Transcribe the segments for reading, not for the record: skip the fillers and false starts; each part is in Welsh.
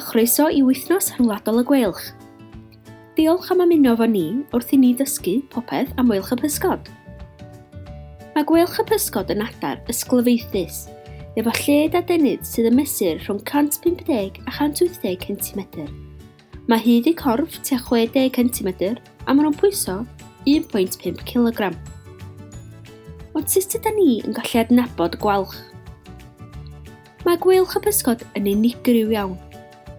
chroeso I wythnos rhyngwladol y gweilch. Diolch am ymuno efo ni wrth I ni ddysgu popeth am weilch y pysgod. Mae gweilch y pysgod yn adar ysglyfaethus, efo lled a denydd sydd yn mesur rhwng 150 a 180 cm. Mae hyd I corff tua 60 cm a maen nhw'n pwyso 1.5 kg. Ond sut ydyn ni yn gallu adnabod gwalch? Mae gweilch y pysgod yn unigryw iawn.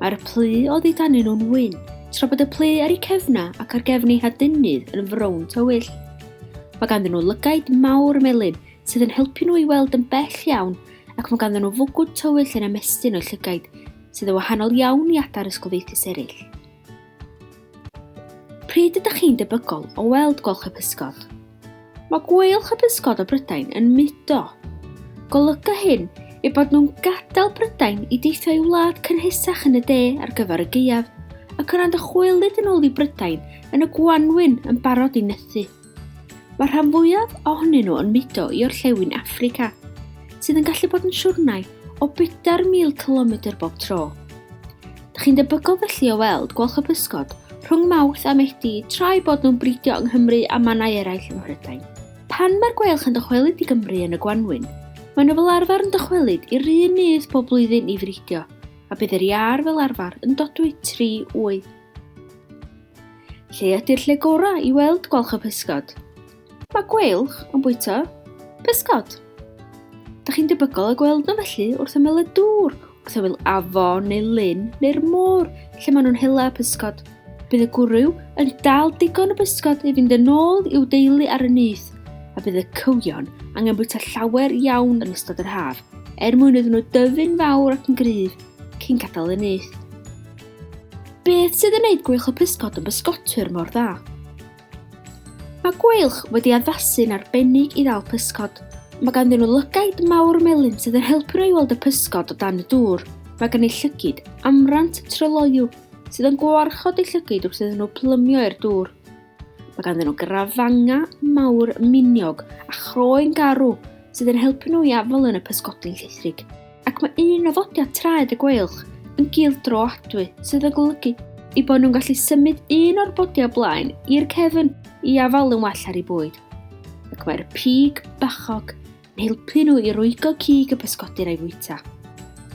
Mae'r plu oddi danyn nhw'n wyn, tra bod y plu ar ei cefna ac ar gefn ei hadynydd yn frown tywyll. Mae ganddyn nhw lygaid mawr melyn sydd yn helpu nhw I weld yn bell iawn ac mae ganddyn nhw fwgwd tywyll yn ymestyn o'i llygaid sydd yn wahanol iawn I adar ysglyfaethus eraill. Pryd ydych chi'n debygol o weld gwalch y pysgod? Mae gweilch y pysgod o Brydain yn mudo. Golyga hyn I bod nhw'n gadael Brydain I deithio I wlad cynhesach yn y de ar gyfer y gaeaf ac yn chwilyd yn ôl I Brydain yn y Gwanwyn yn barod I nythu. Mae rhan fwyaf ohonyn nhw yn mudo I orllewin Affrica, sydd yn gallu bod yn siwrnau o 4,000 km bob tro. Dych chi'n debygol felly o weld gwalch y pysgod rhwng Mawrth a Medi tra I bod nhw'n bridio yng Nghymru a mannau eraill yn Brydain. Pan mae'r gweilch yn dychwelyd I Gymru yn y Gwanwyn, maen nhw fel arfer yn dychwelyd i'r un nydd bob blwyddyn I fridio, a bydd yr iar fel arfer yn dodwy 3 wy. Lle ydy'r lle gorau I weld gwalch y pysgod? Mae gweilch yn bwyta pysgod. Dych chi'n debygol o gweld nhw felly wrth ymyl y dŵr, wrth ymyl afon neu lyn neu'r môr lle maen nhw'n hela pysgod. Bydd y gwryw yn dal digon o pysgod I fynd yn ôl i'w deulu ar y nyth, a bydd y cywion angen bwyta llawer iawn yn ystod yr haf, mwyn iddyn nhw dyfu'n fawr ac yn gryf cyn gadael y nyth. Beth sydd yn gwneud gweilch y pysgod yn bysgotwyr mor dda? Mae gweilch wedi addasu'n arbennig I ddal pysgod. Mae ganddyn nhw lygaid mawr melyn sydd yn helpu nhw I weld y pysgod o dan y dŵr. Mae gan ei llygyd amrant tryloiw sydd yn gwarchod ei llygyd wrth iddyn nhw plymio i'r dŵr. Mae ganddyn nhw grafanga mawr miniog a chroen garw sydd yn helpu nhw I afel yn y pysgodyn llithrig. Ac mae un o fodiad traed y gweilch yn gildro adwy sydd yn golygu I bod nhw'n gallu symud un o'r bodia blaen i'r cefn I afal yn well ar ei bwyd. Ac mae'r pig bachog yn helpu nhw I rwygo cig y pysgodir a'i fwyta.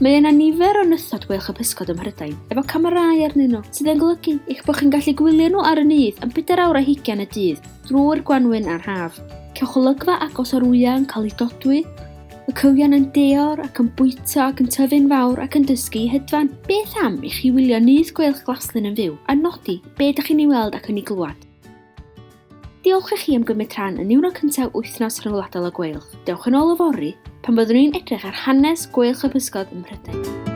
Mae yna nifer o nythod gweilch y pysgod ym Mhrydain efo camerâu arnyn nhw sydd yn golygu eich bod chi'n gallu gwylio nhw ar y nyth am 4 awr a 20 y dydd drwy'r Gwanwyn a'r haf. Cewch olygfa agos o'r wyau yn cael ei dodwy, y cywion yn deor ac yn bwyta ac yn tyfu'n fawr ac yn dysgu I hedfan. Beth am I chi wylio nyth gweilch glaslyn yn fyw a nodi be ydych chi'n ei weld ac yn ei glywed? Diolch I chi am gymryd rhan yn niwro cyntaf wythnos rhyngwladol y gweilch. Dewch yn ôl y fory pan byddwn ni'n edrych ar hanes gweilch y pysgod ym Mhrydain.